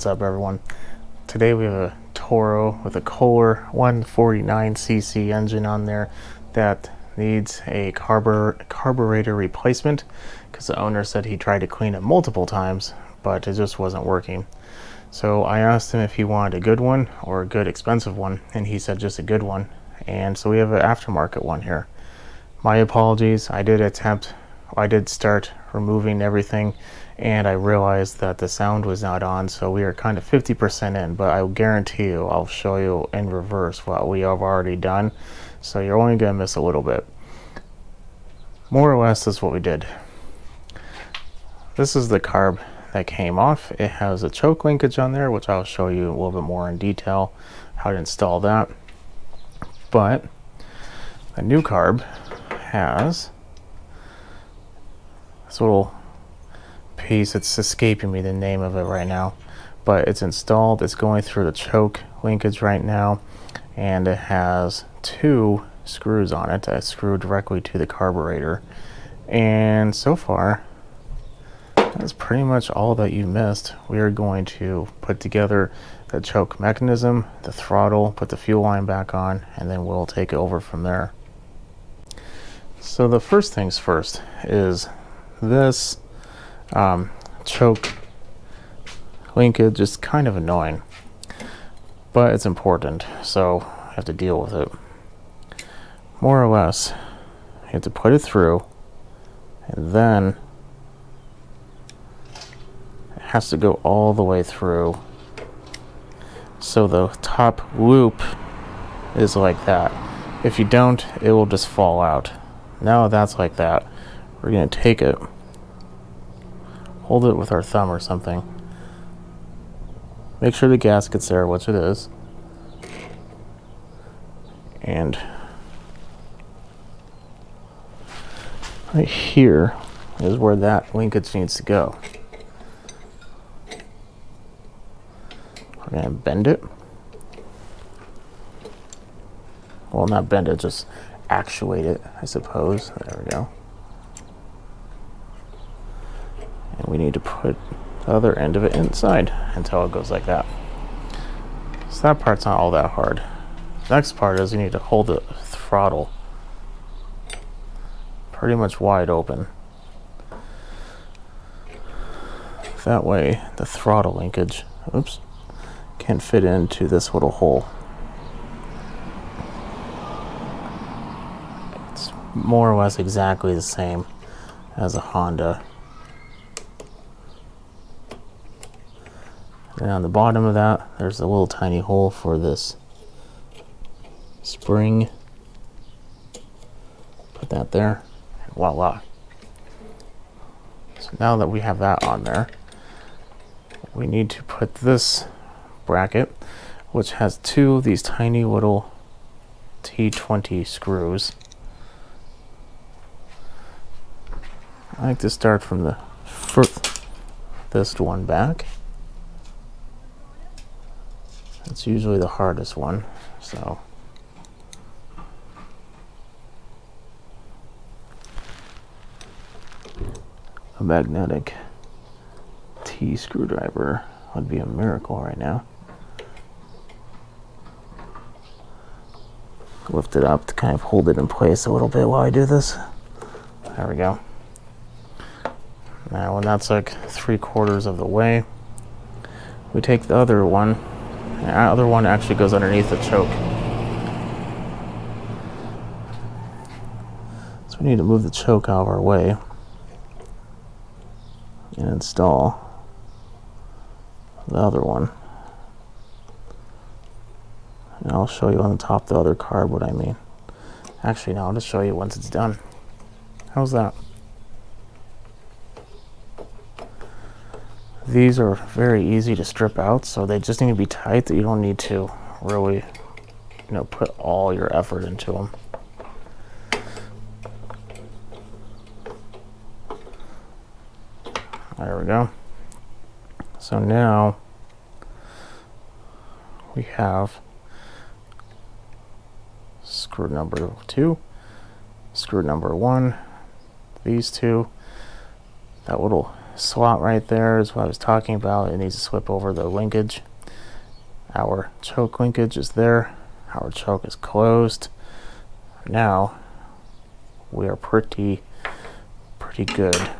What's up, everyone? Today we have a Toro with a Kohler 149cc engine on there that needs a carburetor replacement because the owner said he tried to clean it multiple times, but it just wasn't working. So I asked him if he wanted a good one or a good expensive one, and he said just a good one. And so we have an aftermarket one here. My apologies, I did start removing everything, and I realized that the sound was not on, so we are kind of 50% in, but I guarantee you I'll show you in reverse what we have already done, so you're only going to miss a little bit. More or less, this is what we did. This is the carb that came off. It has a choke linkage on there, which I'll show you a little bit more in detail how to install that. But the new carb has this little piece. It's escaping me the name of it right now, but it's installed. It's going through the choke linkage right now, and it has two screws on it that screw directly to the carburetor. And so far, that's pretty much all that you missed. We are going to put together the choke mechanism, the throttle, put the fuel line back on, and then we'll take it over from there. So the first things first is this choke linkage is kind of annoying, but it's important, so I have to deal with it. More or less, you have to put it through, and then it has to go all the way through, so the top loop is like that. If you don't, it will just fall out. Now that's like that. We're going to take it, hold it with our thumb or something, make sure the gasket's there, which it is, and right here is where that linkage needs to go. We're going to bend it. Well, not bend it, just actuate it, I suppose. There we go. And we need to put the other end of it inside until it goes like that. So that part's not all that hard. Next part is you need to hold the throttle pretty much wide open. That way the throttle linkage, can fit into this little hole. It's more or less exactly the same as a Honda. And on the bottom of that, there's a little tiny hole for this spring. Put that there, and voila. So now that we have that on there, we need to put this bracket, which has two of these tiny little T20 screws. I like to start from the furthest one back. It's usually the hardest one, so a magnetic T screwdriver would be a miracle right now. Lift it up to kind of hold it in place a little bit while I do this. There we go. Now when that's like 3/4 of the way, we take the other one. The other one actually goes underneath the choke. So we need to move the choke out of our way and install the other one. And I'll show you on the top of the other carb what I mean. Actually, no, I'll just show you once it's done. How's that? These are very easy to strip out, so they just need to be tight, that you don't need to really, put all your effort into them. There we go. So now we have screw number 2, screw number 1, these two, that little slot right there is what I was talking about. It needs to slip over the linkage. Our choke linkage is there. Our choke is closed. Now we are pretty good.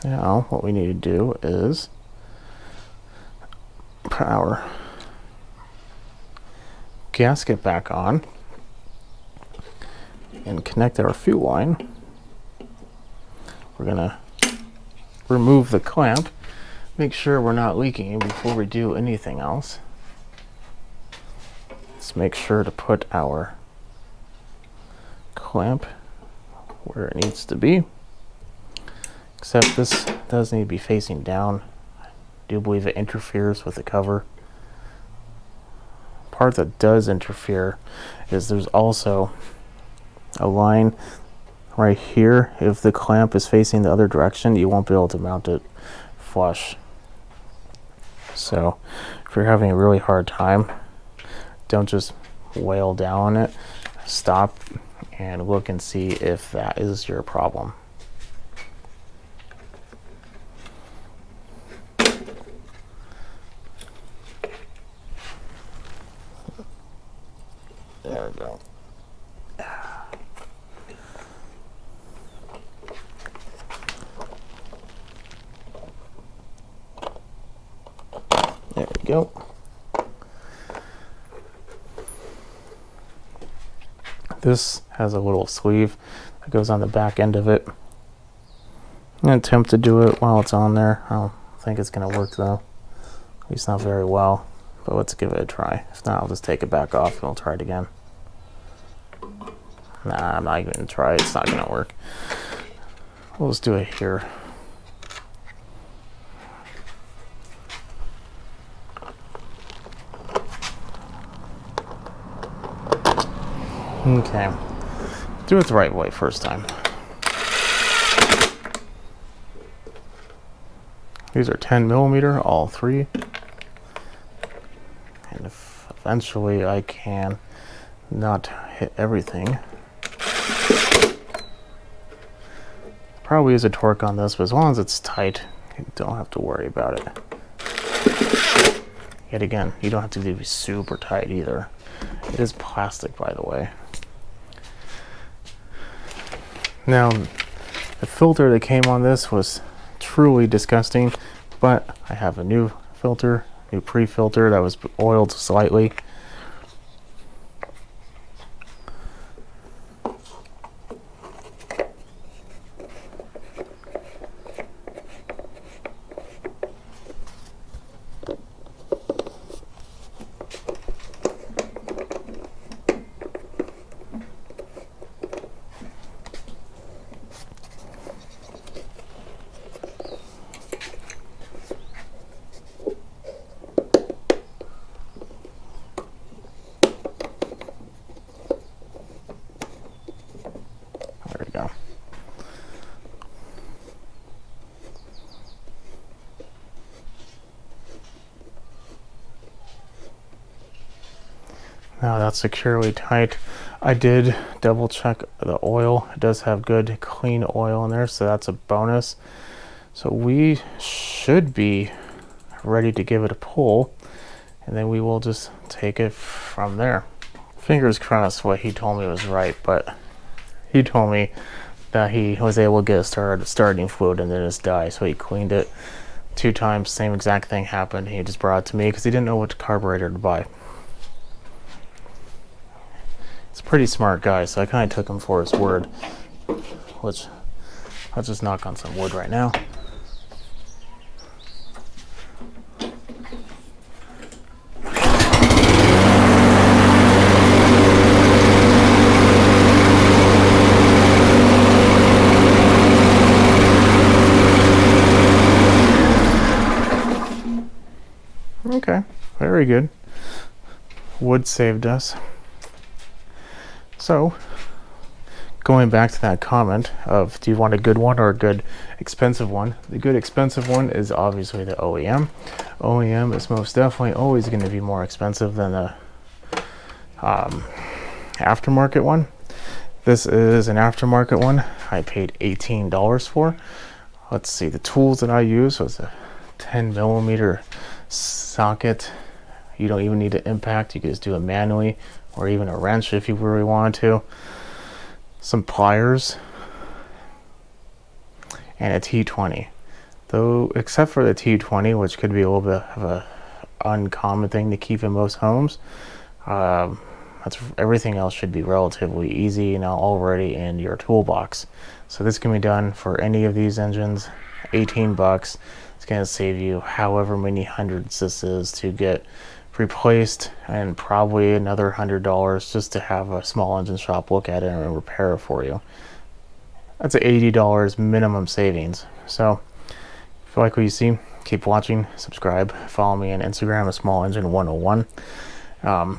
Now what we need to do is put our gasket back on and connect our fuel line. We're gonna remove the clamp, make sure we're not leaking before we do anything else. Let's make sure to put our clamp where it needs to be, except this does need to be facing down. I do believe it interferes with the cover. Part that does interfere is there's also a line right here. If the clamp is facing the other direction, you won't be able to mount it flush. So if you're having a really hard time, don't just wail down on it. Stop and look and see if that is your problem. There we go. There we go. This has a little sleeve that goes on the back end of it. I'm going to attempt to do it while it's on there. I don't think it's going to work though. At least not very well. But let's give it a try. If not, I'll just take it back off and we'll try it again. Nah, I'm not even going to try it. It's not going to work. We'll just do it here. Okay. Do it the right way first time. These are 10 millimeter, all three. And if eventually I can not hit everything. Probably is a torque on this, but as long as it's tight, you don't have to worry about it. Yet again, you don't have to be super tight either. It is plastic, by the way. Now, the filter that came on this was truly disgusting, but I have a new filter, new pre-filter that was oiled slightly. There we go. Now that's securely tight. I did double check the oil. It does have good clean oil in there, so that's a bonus. So we should be ready to give it a pull, and then we will just take it from there. Fingers crossed what he told me was right, but he told me that he was able to get a starting fluid and then just die, so he cleaned it 2 times. Same exact thing happened. He just brought it to me because he didn't know which carburetor to buy. He's a pretty smart guy, so I kind of took him for his word. Which, I'll just knock on some wood right now. Okay, very good. Wood saved us. So, going back to that comment of do you want a good one or a good expensive one? The good expensive one is obviously the OEM. OEM is most definitely always going to be more expensive than the aftermarket one. This is an aftermarket one. I paid $18 for. Let's see, the tools that I use was a 10mm socket. You don't even need to impact, you can just do it manually, or even a wrench if you really wanted to. Some pliers, and a T20. Though, except for the T20, which could be a little bit of a uncommon thing to keep in most homes, everything else should be relatively easy and already in your toolbox. So this can be done for any of these engines. 18 bucks. It's going to save you however many hundreds this is to get replaced, and probably another $100 just to have a small engine shop look at it and repair it for you. That's $80 minimum savings. So if you like what you see, keep watching, subscribe, follow me on Instagram, SmallEngine101. I'm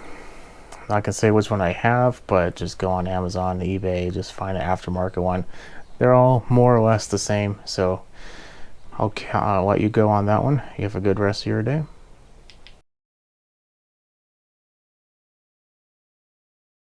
not gonna say which one I have, but just go on Amazon, eBay, just find an aftermarket one. They're all more or less the same, so I'll let you go on that one. You have a good rest of your day.